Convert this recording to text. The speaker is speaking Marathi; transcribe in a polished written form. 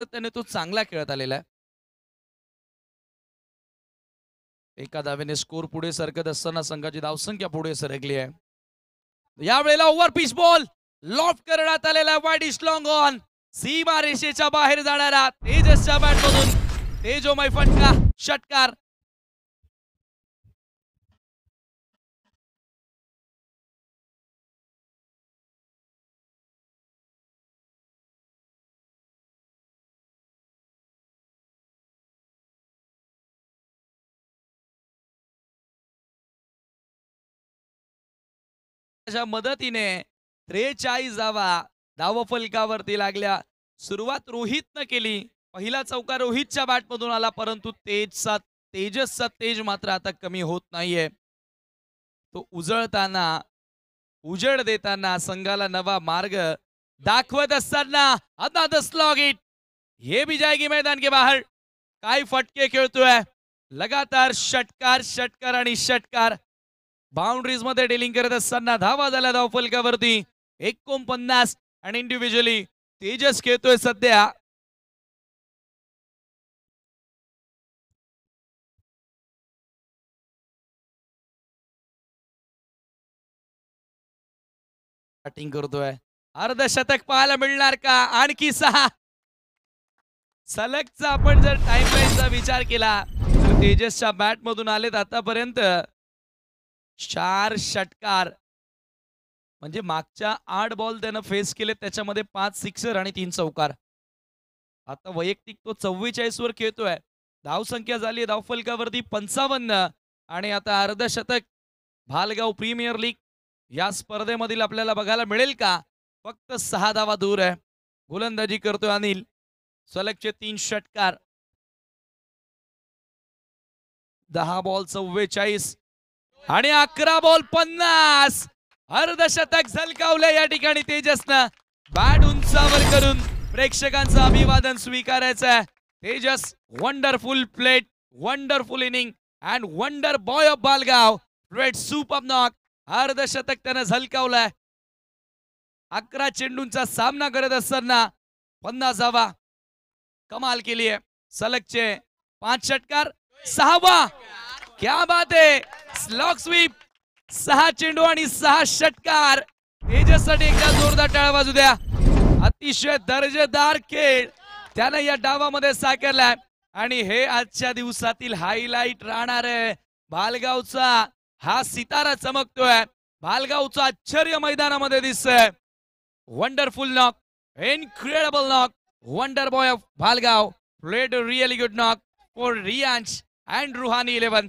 त्याने तो चांगला खेळत आलेला आहे. एका धावेने स्कोर पुढे सरकत असताना संघाची धावसंख्या पुढे सरकली आहे. यावेळेला ओव्हर पिच बॉल लॉफ्ट करण्यात आलेला वाईड लॉंग ऑन सीमा रेषेच्या बाहेर जाणारा तेजसच्या बॅटमधून तेजोमय फटका षटकार. मदतीने 43 धावा धावफलकावरती लागल्या. सुरुवात रोहितनं केली. पहिला चौका रोहितच्या बॅटमधून आला, परंतु तेजसचा तेज मात्र आता कमी होत नाहीये. तो उजेड देताना संघाला नवा मार्ग दाखवत असताना अनदर स्लॉग इट. ये भी जाएगी मैदान के बाहर. काय फटके खेळतोय. लगातार षटकार आणि षटकार. बाउंड्रीज मध्ये डिलिंग करत असताना धावा झाल्या धावफलकावरती 49 आणि इंडिव्हिज्युअली तेजस खेळतोय सध्या बॅटिंग करतोय. अर्धशतक पाहायला मिळणार का. आणखी 6 सलगचा आपण जर टाइमलाईनचा विचार केला तर तेजसच्या बॅट मधून आलेत आतापर्यंत 4 षटकार. म्हणजे मागच्या 8 बॉल त्यानं फेस केले, त्याच्यामध्ये 5 सिक्सर आणि 3 चौकार. आता वैयक्तिक तो 44 वर खेळतोय. धावसंख्या झाली धावफलकावरती 55 आणि आता अर्धशतक भालगाव प्रीमियर लीग या स्पर्धेमधील आपल्याला बघायला मिळेल का. फक्त 6 धावा दूर आहे. गोलंदाजी करतोय अनिल. सलगचे 3 षटकार. 10 बॉल 44 आणि 11 बॉल 50. अर्धशतक झलकावलं या ठिकाणी तेजसनं. बॅट उंचावर करून प्रेक्षकांचं अभिवादन स्वीकारायचं आहे. Tejas wonderful plate, wonderful inning and wonder boy of Balgaon. Red super knock. अर्धशतक त्यानं झलकावलंय. 11 चेंडूंचा सामना करत असताना 50 धावा कमाल केली आहे. सलगचे 5 षटकार. 6वा. क्या बात है. Slog sweep. 6 चेंडू आणि 6 षटकार. तेजससाठी एकदा जोरदार टाळ्या वाजू द्या. अतिशय दर्जेदार खेळ त्यानं या डावामध्ये साकारलाय आणि हे आजच्या दिवसातील हायलाइट राहणार आहे. भालगावचा हा सितारा चमकतोय. भालगावचं आश्चर्य मैदानामध्ये दिसतंय. Wonderful knock, incredible knock. Wonder boy of Bhalgaon played a really good knock for Riyansh and Ruhani 11.